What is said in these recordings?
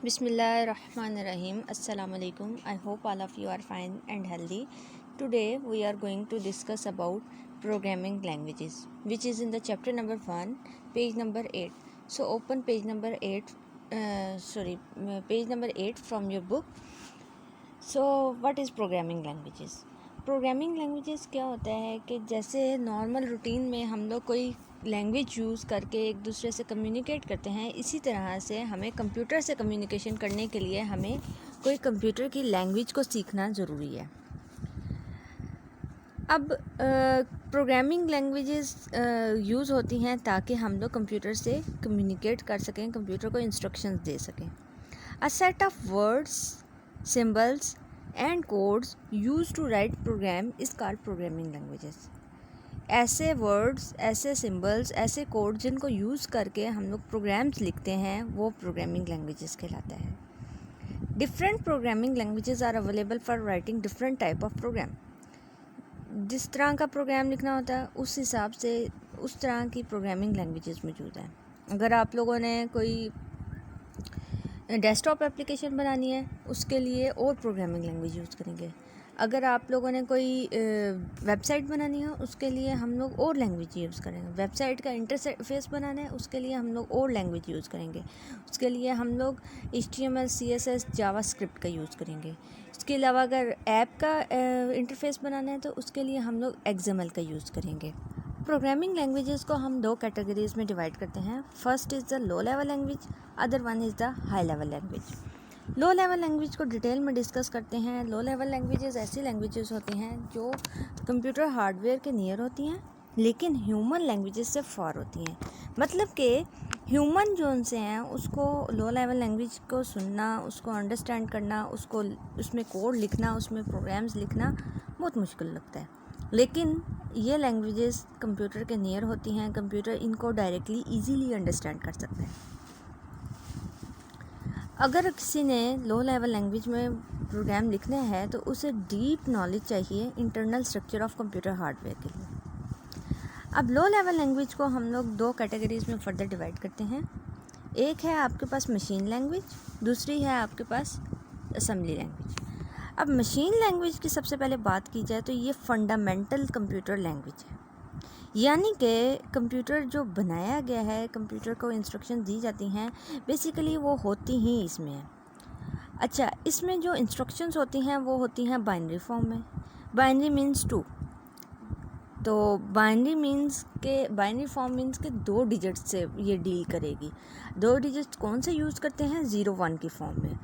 Bismillahirrahmanirrahim. Assalamu alaikum. I hope all of you are fine and healthy. Today we are going to discuss about programming languages, which is in the chapter number 1, page number 8. So open page number 8 from your book. So what is programming languages? Programming languages क्या होता है कि जैसे normal routine में हम लोग कोई language use करके एक दूसरे से कम्युनिकेट करते हैं, इसी तरह से हमें कंप्यूटर से कम्युनिकेशन करने के लिए हमें कोई कंप्यूटर की लैंग्वेज को सीखना ज़रूरी है। अब प्रोग्रामिंग लैंग्वेजेस यूज़ होती हैं ताकि हम लोग कंप्यूटर से कम्युनिकेट कर सकें, कंप्यूटर को इंस्ट्रक्शंस दे सकें। A set of words, symbols and codes use to write program is called programming languages. ऐसे वर्ड्स, ऐसे सिंबल्स, ऐसे कोड जिनको यूज़ करके हम लोग प्रोग्राम्स लिखते हैं वो प्रोग्रामिंग लैंग्वेजेस कहलाता है। Different programming languages are available for writing different type of program. जिस तरह का प्रोग्राम लिखना होता है उस हिसाब से उस तरह की प्रोग्रामिंग लैंग्वेजेस मौजूद हैं। अगर आप लोगों ने कोई डेस्कटॉप एप्लीकेशन बनानी है उसके लिए और प्रोग्रामिंग लैंग्वेज यूज़ करेंगे। अगर आप लोगों ने कोई वेबसाइट बनानी है उसके लिए हम लोग और लैंग्वेज यूज़ करेंगे। वेबसाइट का इंटरफेस बनाना है उसके लिए हम लोग और लैंग्वेज यूज़ करेंगे। उसके लिए हम लोग HTML, CSS, जावास्क्रिप्ट का यूज़ करेंगे। इसके अलावा अगर ऐप का इंटरफेस बनाना है तो उसके लिए हम लोग XML का यूज़ करेंगे। प्रोग्रामिंग लैंग्वेजेस को हम दो कैटेगरीज में डिवाइड करते हैं। First is the low level language, other one is the high level language. Low level language को डिटेल में डिस्कस करते हैं। लो लेवल लैंग्वेजेस ऐसी लैंग्वेजेस होती हैं जो कंप्यूटर हार्डवेयर के नियर होती हैं लेकिन ह्यूमन लैंग्वेजेस से फार होती हैं। मतलब कि ह्यूमन जो उनसे हैं उसको लो लेवल लैंग्वेज को सुनना, उसको अंडरस्टैंड करना, उसको उसमें कोड लिखना, उसमें प्रोग्राम्स लिखना बहुत मुश्किल लगता है। लेकिन ये लैंग्वेजेस कंप्यूटर के नियर होती हैं, कंप्यूटर इनको डायरेक्टली इजीली अंडरस्टैंड कर सकता है। अगर किसी ने लो लेवल लैंग्वेज में प्रोग्राम लिखने हैं तो उसे डीप नॉलेज चाहिए internal structure of computer hardware के लिए। अब लो लेवल लैंग्वेज को हम लोग दो कैटेगरीज में फर्दर डिवाइड करते हैं। एक है आपके पास मशीन लैंग्वेज, दूसरी है आपके पास असेंबली लैंग्वेज। अब मशीन लैंग्वेज की सबसे पहले बात की जाए तो ये फंडामेंटल कंप्यूटर लैंग्वेज है, यानी कि कंप्यूटर जो बनाया गया है, कंप्यूटर को इंस्ट्रक्शन दी जाती हैं, बेसिकली वो होती ही इसमें है। अच्छा, इसमें जो इंस्ट्रक्शंस होती हैं वो होती हैं बाइनरी फॉर्म में। बाइनरी मीन्स 2, तो बाइनरी फॉर्म मीन्स के 2 डिजिट्स से ये डील करेगी। 2 डिजिट्स कौन से यूज़ करते हैं? 0-1 की फॉर्म में।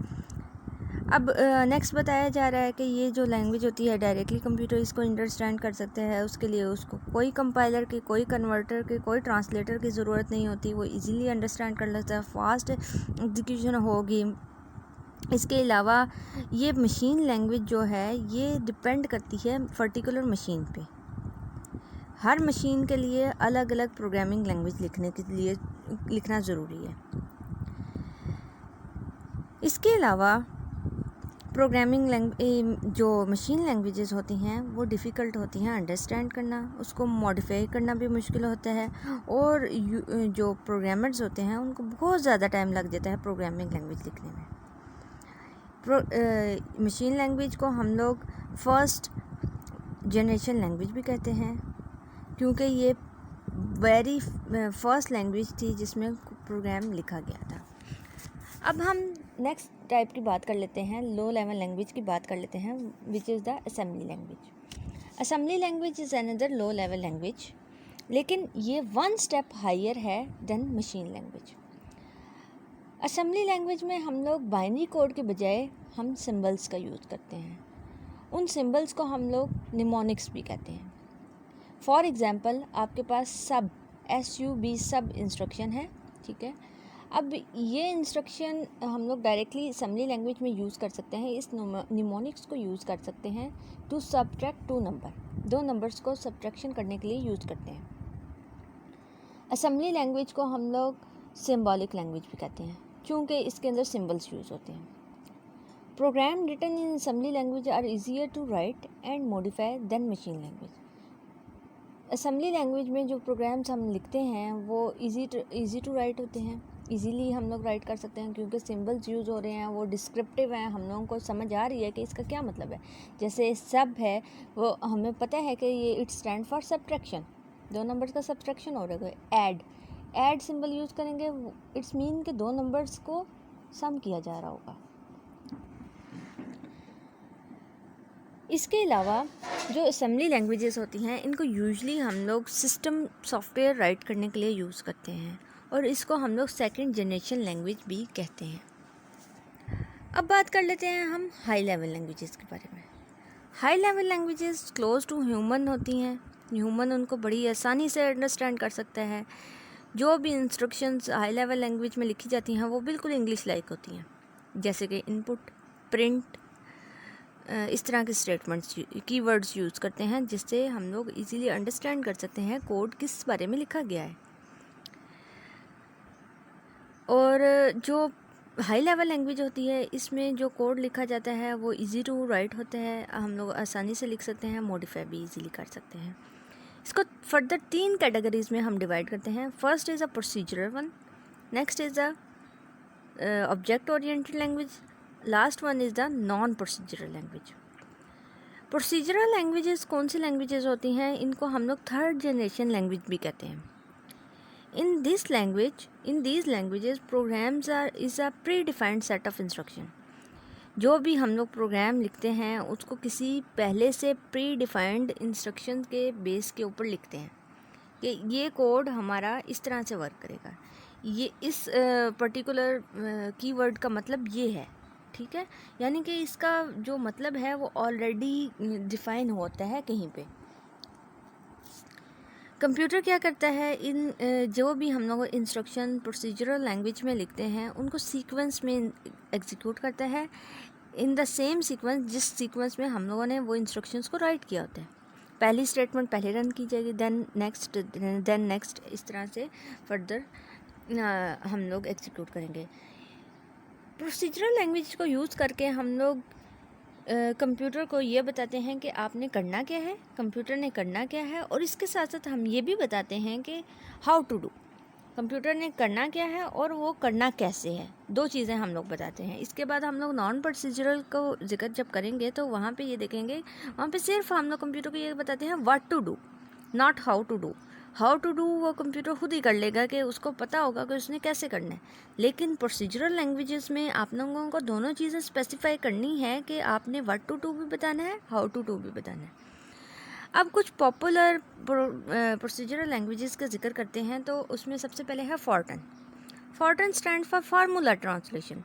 अब नेक्स्ट बताया जा रहा है कि ये जो लैंग्वेज होती है डायरेक्टली कंप्यूटर इसको अंडरस्टैंड कर सकते हैं। उसके लिए उसको कोई कंपाइलर की, कोई कन्वर्टर की, कोई ट्रांसलेटर की ज़रूरत नहीं होती, वो इजीली अंडरस्टैंड कर लेता है, फास्ट एग्जीक्यूशन होगी। इसके अलावा ये मशीन लैंग्वेज जो है ये डिपेंड करती है पर्टिकुलर मशीन पे। हर मशीन के लिए अलग अलग प्रोग्रामिंग लैंग्वेज लिखना ज़रूरी है। इसके अलावा प्रोग्रामिंग जो मशीन लैंग्वेजेस होती हैं वो डिफ़िकल्ट होती हैं अंडरस्टैंड करना, उसको मॉडिफाई करना भी मुश्किल होता है, और जो प्रोग्रामर्स होते हैं उनको बहुत ज़्यादा टाइम लग जाता है प्रोग्रामिंग लैंग्वेज लिखने में। मशीन लैंग्वेज को हम लोग फर्स्ट जनरेशन लैंग्वेज भी कहते हैं क्योंकि ये वेरी फर्स्ट लैंग्वेज थी जिसमें प्रोग्राम लिखा गया था। अब हम नेक्स्ट टाइप की बात कर लेते हैं, लो लेवल लैंग्वेज की बात कर लेते हैं, which is the assembly language. Assembly language is another low level language, लेकिन ये 1 स्टेप हायर है than machine language. Assembly language में हम लोग बाइनरी कोड के बजाय हम सिंबल्स का यूज़ करते हैं। उन सिंबल्स को हम लोग निमोनिक्स भी कहते हैं। फॉर एग्ज़ाम्पल आपके पास SUB सब इंस्ट्रक्शन है, ठीक है। अब ये इंस्ट्रक्शन हम लोग डायरेक्टली असेंबली लैंग्वेज में यूज़ कर सकते हैं। इस निमोनिक्स को यूज़ कर सकते हैं टू सब्ट्रैक्ट 2 नंबर, 2 नंबर्स को सब्ट्रैक्शन करने के लिए यूज़ करते हैं। असेंबली लैंग्वेज को हम लोग सिंबॉलिक लैंग्वेज भी कहते हैं क्योंकि इसके अंदर सिंबल्स यूज़ होते हैं। Program written in assembly language are easier to write and modify than machine language. Assembly language में जो प्रोग्राम्स हम लिखते हैं वो इजी टू राइट होते हैं, इजीली हम लोग राइट कर सकते हैं, क्योंकि सिंबल्स यूज़ हो रहे हैं वो डिस्क्रिप्टिव हैं, हम लोगों को समझ आ रही है कि इसका क्या मतलब है। जैसे सब है, वो हमें पता है कि ये it stand for subtraction, 2 numbers का सब्ट्रैक्शन हो रहा है। ऐड सिंबल यूज़ करेंगे, इट्स मीन कि 2 नंबर्स को सम किया जा रहा होगा। इसके अलावा जो असेंबली लैंग्वेजेस होती हैं, इनको यूजुअली हम लोग सिस्टम सॉफ्टवेयर राइट करने के लिए यूज़ करते हैं, और इसको हम लोग सेकंड जनरेशन लैंग्वेज भी कहते हैं। अब बात कर लेते हैं हम हाई लेवल लैंग्वेजेस के बारे में। High level languages close to human होती हैं, ह्यूमन उनको बड़ी आसानी से अंडरस्टैंड कर सकता है। जो भी इंस्ट्रक्शंस हाई लेवल लैंग्वेज में लिखी जाती हैं वो बिल्कुल इंग्लिश लाइक होती हैं, जैसे कि इनपुट, प्रिंट, इस तरह के स्टेटमेंट्स, कीवर्ड्स यूज़ करते हैं, जिससे हम लोग इजीली अंडरस्टैंड कर सकते हैं कोड किस बारे में लिखा गया है। और जो हाई लेवल लैंग्वेज होती है, इसमें जो कोड लिखा जाता है वो इजी टू राइट होता है, हम लोग आसानी से लिख सकते हैं, मॉडिफाई भी इजीली कर सकते हैं। इसको फर्दर 3 कैटेगरीज में हम डिवाइड करते हैं। First is a procedural one, next is a object oriented language, last one is the non procedural language. Procedural languages कौन सी लैंग्वेजेस होती हैं? इनको हम लोग थर्ड जनरेशन लैंग्वेज भी कहते हैं। इन these languages programs is a predefined set of instruction। जो भी हम लोग प्रोग्राम लिखते हैं उसको किसी पहले से प्री डिफाइंड इंस्ट्रक्शन के बेस के ऊपर लिखते हैं कि ये कोड हमारा इस तरह से वर्क करेगा, ये इस पर्टिकुलर कीवर्ड का मतलब ये है, ठीक है। यानी कि इसका जो मतलब है वो ऑलरेडी डिफाइन होता है कहीं पे। कंप्यूटर क्या करता है, इन जो भी हम लोग इंस्ट्रक्शन प्रोसीजरल लैंग्वेज में लिखते हैं उनको सीक्वेंस में एग्जीक्यूट करता है, इन द सेम सीक्वेंस जिस सीक्वेंस में हम लोगों ने वो इंस्ट्रक्शंस को राइट किया होता है। पहली स्टेटमेंट पहले रन की जाएगी, देन नेक्स्ट, इस तरह से फर्दर हम लोग एग्जीक्यूट करेंगे। प्रोसीजरल लैंग्वेज को यूज़ करके हम लोग कंप्यूटर को ये बताते हैं कि आपने करना क्या है, कंप्यूटर ने करना क्या है, और इसके साथ साथ हम ये भी बताते हैं कि हाउ टू डू, कंप्यूटर ने करना क्या है और वो करना कैसे है। 2 चीज़ें हम लोग बताते हैं। इसके बाद हम लोग नॉन प्रोसीजरल को जिक्र जब करेंगे तो वहाँ पे ये देखेंगे, वहाँ पे सिर्फ हम लोग कंप्यूटर को ये बताते हैं what to do, not how to do. How to do वो कंप्यूटर खुद ही कर लेगा कि उसको पता होगा कि उसने कैसे करना है। लेकिन प्रोसीजरल लैंग्वेजेस में आप लोगों को दोनों चीज़ें स्पेसिफाई करनी है कि आपने व्हाट टू डू भी बताना है, हाउ टू डू भी बताना है। अब कुछ पॉपुलर प्रोसीजरल लैंग्वेजेस का जिक्र करते हैं, तो उसमें सबसे पहले है फॉर्टन स्टैंड फॉर फार्मूला ट्रांसलेशन।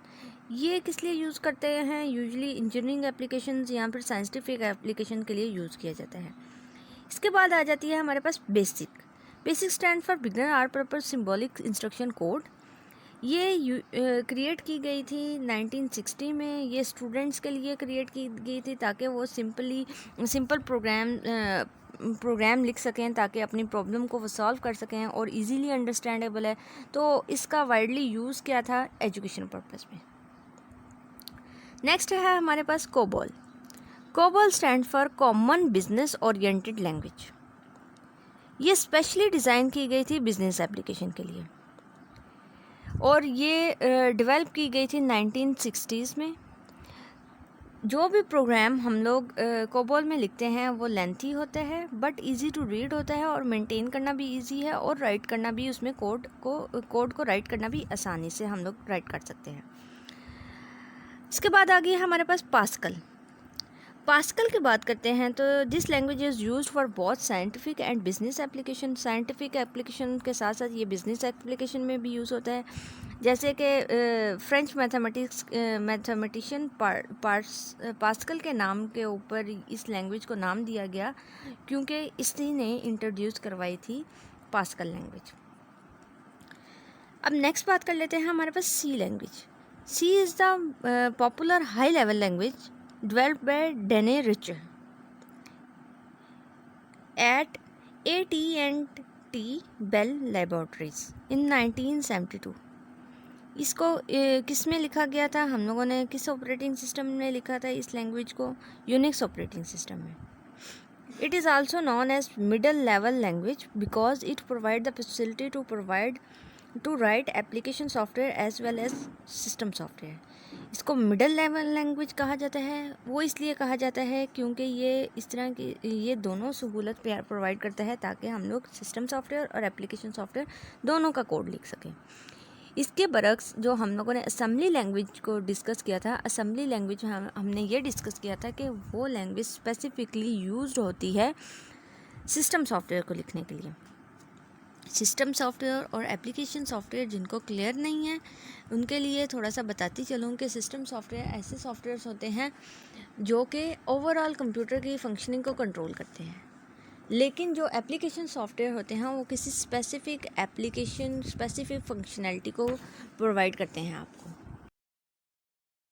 ये किस लिए यूज़ करते हैं? यूजुअली इंजीनियरिंग एप्लीकेशंस या फिर साइंटिफिक एप्लीकेशन के लिए यूज़ किया जाता है। इसके बाद आ जाती है हमारे पास basic stand for beginner all purpose symbolic instruction code. ये क्रिएट की गई थी 1960 में। ये स्टूडेंट्स के लिए क्रिएट की गई थी ताकि वो सिंपल प्रोग्राम लिख सकें, ताकि अपनी प्रॉब्लम को वो सॉल्व कर सकें, और इजीली अंडरस्टैंडेबल है। तो इसका वाइडली यूज़ किया था एजुकेशन पर्पस में। नेक्स्ट है हमारे पास COBOL stand for common business oriented language. ये स्पेशली डिज़ाइन की गई थी बिजनेस एप्लीकेशन के लिए, और ये डेवलप की गई थी 1960s में। जो भी प्रोग्राम हम लोग कोबॉल में लिखते हैं वो लेंथी होता है बट इजी टू रीड होता है, और मेंटेन करना भी इजी है, और राइट करना भी उसमें कोड को राइट करना भी आसानी से हम लोग राइट कर सकते हैं। इसके बाद आ गई हमारे पास पास्कल की बात करते हैं, तो this language is used for both scientific and business application. Scientific application के साथ साथ ये बिजनेस एप्लीकेशन में भी यूज़ होता है। जैसे कि फ्रेंच मैथमेटिशियन पास्कल के नाम के ऊपर इस लैंग्वेज को नाम दिया गया, क्योंकि इसी ने इंट्रोड्यूस करवाई थी पास्कल लैंग्वेज। अब नेक्स्ट बात कर लेते हैं हमारे पास C language. C is the popular high level language developed by Dane Richter at AT&T Bell Laboratories in 1972। इसको किस में लिखा गया था? हम लोगों ने किस ऑपरेटिंग सिस्टम में लिखा था इस लैंग्वेज को? यूनिक्स ऑपरेटिंग सिस्टम में। It is also known as middle level language because it provide the facility to provide to write application software as well as system software. इसको मिडल लेवल लैंग्वेज कहा जाता है। वो इसलिए कहा जाता है क्योंकि ये इस तरह की ये दोनों सहूलत प्रोवाइड करता है ताकि हम लोग सिस्टम सॉफ्टवेयर और एप्लीकेशन सॉफ्टवेयर दोनों का कोड लिख सकें। इसके बरक्स जो हम लोगों ने असेंबली लैंग्वेज को डिस्कस किया था, असेंबली लैंग्वेज हमने ये डिस्कस किया था कि वो लैंग्वेज स्पेसिफिकली यूज्ड होती है सिस्टम सॉफ्टवेयर को लिखने के लिए। सिस्टम सॉफ्टवेयर और एप्लीकेशन सॉफ्टवेयर जिनको क्लियर नहीं है उनके लिए थोड़ा सा बताती चलूँ कि सिस्टम सॉफ्टवेयर ऐसे सॉफ्टवेयर्स होते हैं जो कि ओवरऑल कंप्यूटर की फंक्शनिंग को कंट्रोल करते हैं, लेकिन जो एप्लीकेशन सॉफ्टवेयर होते हैं वो किसी स्पेसिफिक एप्लीकेशन स्पेसिफिक फंक्शनैलिटी को प्रोवाइड करते हैं आपको।